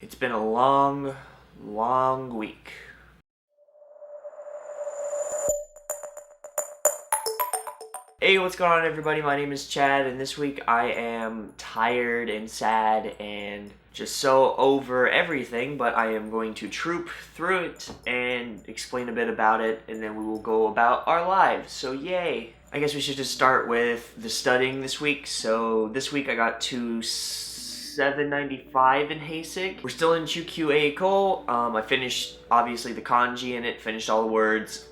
It's been a long, long week. Hey, what's going on everybody? My name is Chad, and this week I am tired and sad and just so over everything, but I am going to troop through it and explain a bit about it, and then we will go about our lives. So yay! I guess we should just start with the studying this week. So this week I got to 795 in Heisig. We're still in Jukyuへ行こう. I finished, obviously, the kanji in it, finished all the words.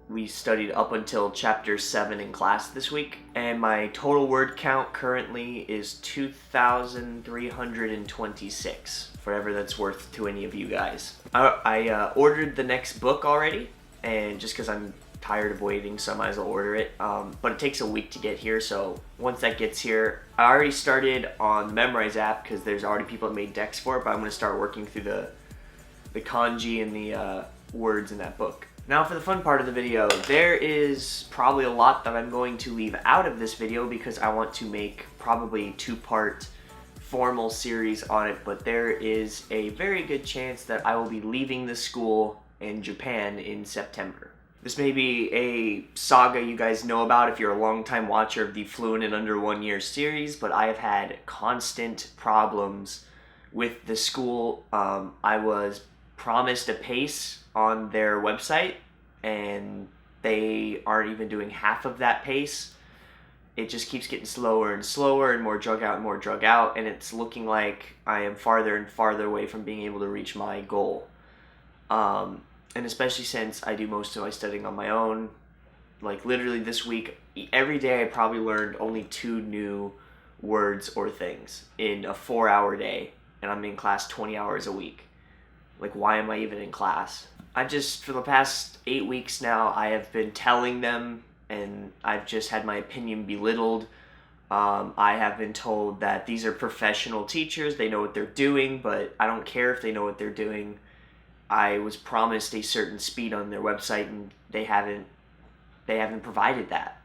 We studied up until chapter 7 in class this week. And my total word count currently is 2,326, whatever that's worth to any of you guys. I ordered the next book already, and just because I'm tired of waiting, so I might as well order it. But it takes a week to get here, so once that gets here, I already started on the Memorize app because there's already people that made decks for it, but I'm going to start working through the kanji and the words in that book. Now for the fun part of the video, there is probably a lot that I'm going to leave out of this video because I want to make probably a two-part formal series on it, but there is a very good chance that I will be leaving the school in Japan in September. This may be a saga you guys know about if you're a long-time watcher of the Fluent in Under 1 Year series, but I have had constant problems with the school. I was promised a pace on their website, and they aren't even doing half of that pace. It just keeps getting slower and slower and more drug out, and it's looking like I am farther and farther away from being able to reach my goal. And especially since I do most of my studying on my own. Like literally this week, every day I probably learned only 2 new words or things in a 4-hour day, and I'm in class 20 hours a week. Like, why am I even in class? For the past 8 weeks now, I have been telling them, and I've just had my opinion belittled. I have been told that these are professional teachers, they know what they're doing, but I don't care if they know what they're doing. I was promised a certain speed on their website, and they haven't provided that.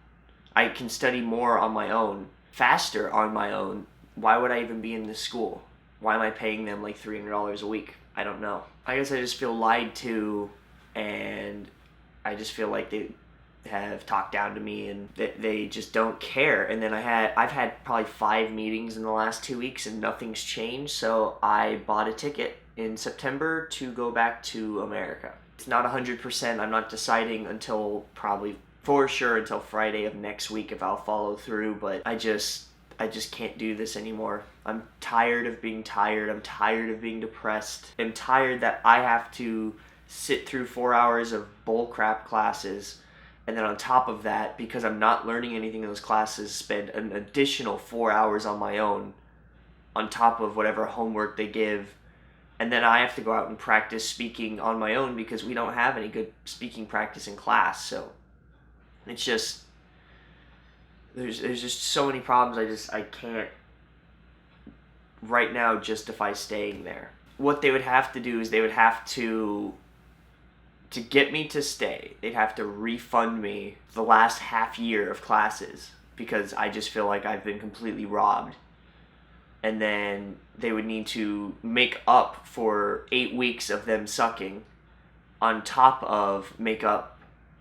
I can study more on my own, faster on my own. Why would I even be in this school? Why am I paying them like $300 a week? I don't know. I guess I just feel lied to, and I just feel like they have talked down to me, and they just don't care. And then I've had probably 5 meetings in the last 2 weeks, and nothing's changed. So I bought a ticket in September to go back to America. It's not 100%. I'm not deciding until probably for sure until Friday of next week if I'll follow through, but I just can't do this anymore. I'm tired of being tired. I'm tired of being depressed. I'm tired that I have to sit through 4 hours of bullcrap classes, and then on top of that, because I'm not learning anything in those classes, spend an additional 4 hours on my own on top of whatever homework they give. And then I have to go out and practice speaking on my own because we don't have any good speaking practice in class. So it's just, there's just so many problems. I can't right now justify staying there. What they would have to do is they would have to get me to stay, they'd have to refund me the last half year of classes because I just feel like I've been completely robbed. And then they would need to make up for 8 weeks of them sucking, on top of make up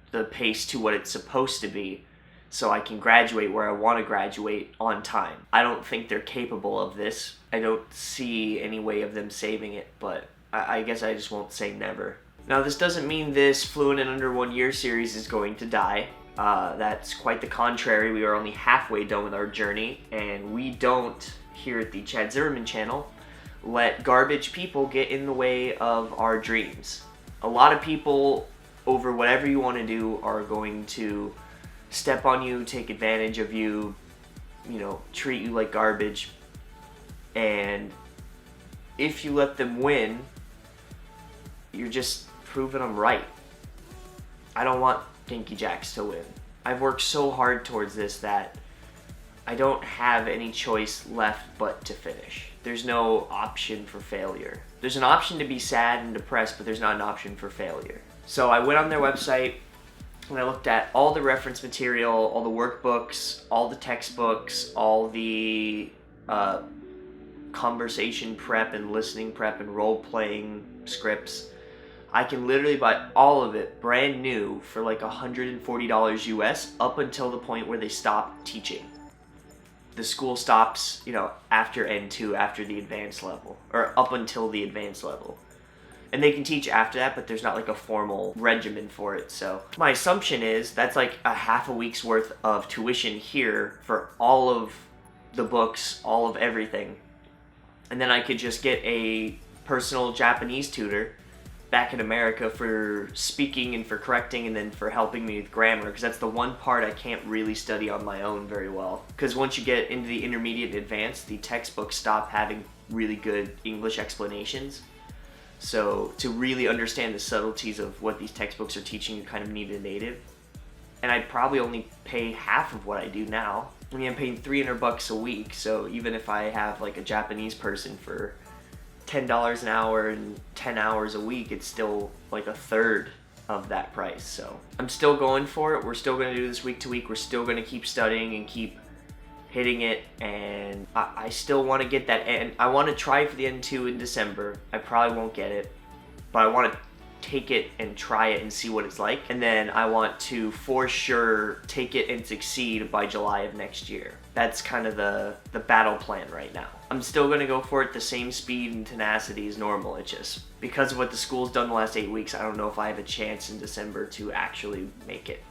the pace to what it's supposed to be, so I can graduate where I want to graduate on time. I don't think they're capable of this. I don't see any way of them saving it, but I guess I just won't say never. Now, this doesn't mean this Fluent in Under 1 Year series is going to die. That's quite the contrary. We are only halfway done with our journey, and we don't, here at the Chad Zimmerman channel, let garbage people get in the way of our dreams. A lot of people, over whatever you want to do, are going to step on you, take advantage of you, treat you like garbage. And if you let them win, you're just proving them right. I don't want Dinky Jacks to win. I've worked so hard towards this that I don't have any choice left but to finish. There's no option for failure. There's an option to be sad and depressed, but there's not an option for failure. So I went on their website and I looked at all the reference material, all the workbooks, all the textbooks, all the conversation prep and listening prep and role-playing scripts. I can literally buy all of it brand new for like $140 US up until the point where they stop teaching. The school stops, you know, after N2, after the advanced level, or up until the advanced level. And they can teach after that, but there's not like a formal regimen for it. So my assumption is that's like a half a week's worth of tuition here for all of the books, all of everything. And then I could just get a personal Japanese tutor back in America for speaking and for correcting and then for helping me with grammar, because that's the one part I can't really study on my own very well. Because once you get into the intermediate and advanced, the textbooks stop having really good English explanations. So to really understand the subtleties of what these textbooks are teaching, you kind of need a native. And I'd probably only pay half of what I do now. I mean, I'm paying $300 a week, so even if I have like a Japanese person for $10 an hour and 10 hours a week, it's still like a third of that price. So I'm still going for it. We're still going to do this week to week. We're still going to keep studying and keep hitting it, and I still want to get that, and I want to try for the N2 in December. I probably won't get it, but I want to take it and try it and see what it's like, and then I want to for sure take it and succeed by July of next year. That's kind of the battle plan right now. I'm still going to go for it the same speed and tenacity as normal. It's just because of what the school's done the last 8 weeks, I don't know if I have a chance in December to actually make it.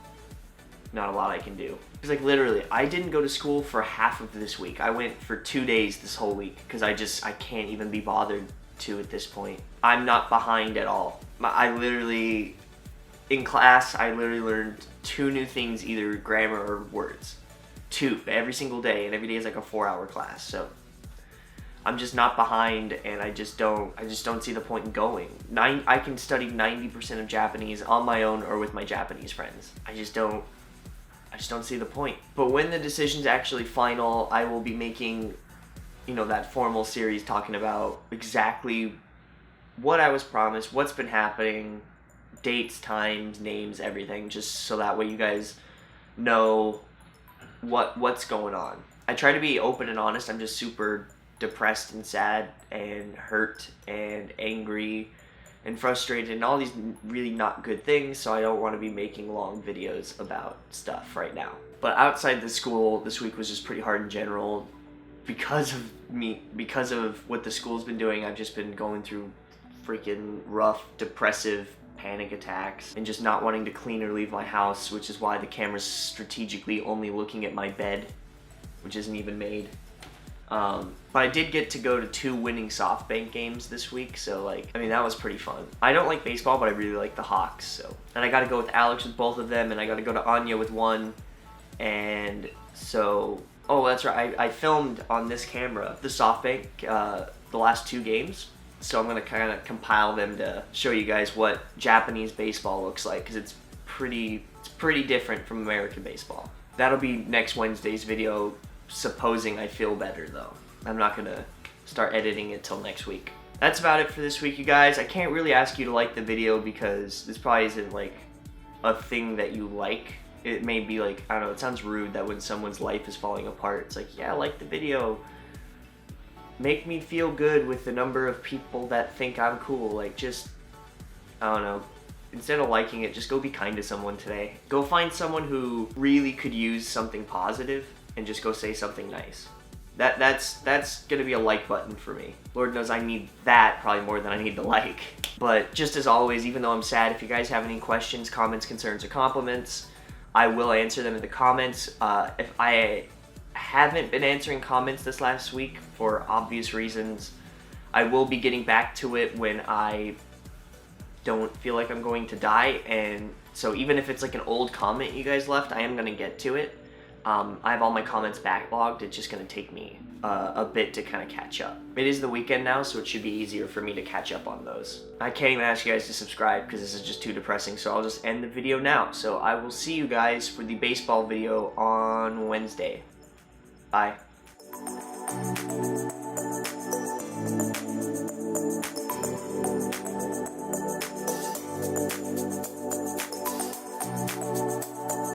Not a lot I can do. Because like literally, I didn't go to school for half of this week. I went for 2 days this whole week because I can't even be bothered to at this point. I'm not behind at all. I literally, in class, I literally learned 2 new things, either grammar or words. 2 every single day, and every day is like a 4-hour class. So I'm just not behind, and I just don't see the point in going. I can study 90% of Japanese on my own or with my Japanese friends. I just don't see the point. But when the decision's actually final, I will be making, you know, that formal series talking about exactly what I was promised, what's been happening, dates, times, names, everything, just so that way you guys know what's going on. I try to be open and honest. I'm just super depressed and sad and hurt and angry and frustrated and all these really not good things, so I don't want to be making long videos about stuff right now. But outside the school, this week was just pretty hard in general. Because of what the school's been doing, I've just been going through freaking rough, depressive panic attacks and just not wanting to clean or leave my house, which is why the camera's strategically only looking at my bed, which isn't even made. But I did get to go to 2 winning SoftBank games this week, so like, I mean, that was pretty fun. I don't like baseball, but I really like the Hawks, so. And I got to go with Alex with both of them, and I got to go to Anya with one, and so, oh, that's right, I filmed on this camera the SoftBank, the last 2 games, so I'm gonna kind of compile them to show you guys what Japanese baseball looks like, because it's pretty different from American baseball. That'll be next Wednesday's video, supposing I feel better though. I'm not gonna start editing it till next week. That's about it for this week, you guys. I can't really ask you to like the video because this probably isn't like a thing that you like. It may be like, I don't know, it sounds rude that when someone's life is falling apart, it's like, yeah, like the video. Make me feel good with the number of people that think I'm cool. Like, just, I don't know. Instead of liking it, just go be kind to someone today. Go find someone who really could use something positive and just go say something nice. That's gonna be a like button for me. Lord knows I need that probably more than I need to like. But just as always, even though I'm sad, if you guys have any questions, comments, concerns, or compliments, I will answer them in the comments. If I haven't been answering comments this last week for obvious reasons, I will be getting back to it when I don't feel like I'm going to die. And so even if it's like an old comment you guys left, I am gonna get to it. I have all my comments backlogged. It's just gonna take me a bit to kind of catch up. It is the weekend now, so it should be easier for me to catch up on those. I can't even ask you guys to subscribe because this is just too depressing, so I'll just end the video now. So I will see you guys for the baseball video on Wednesday. Bye.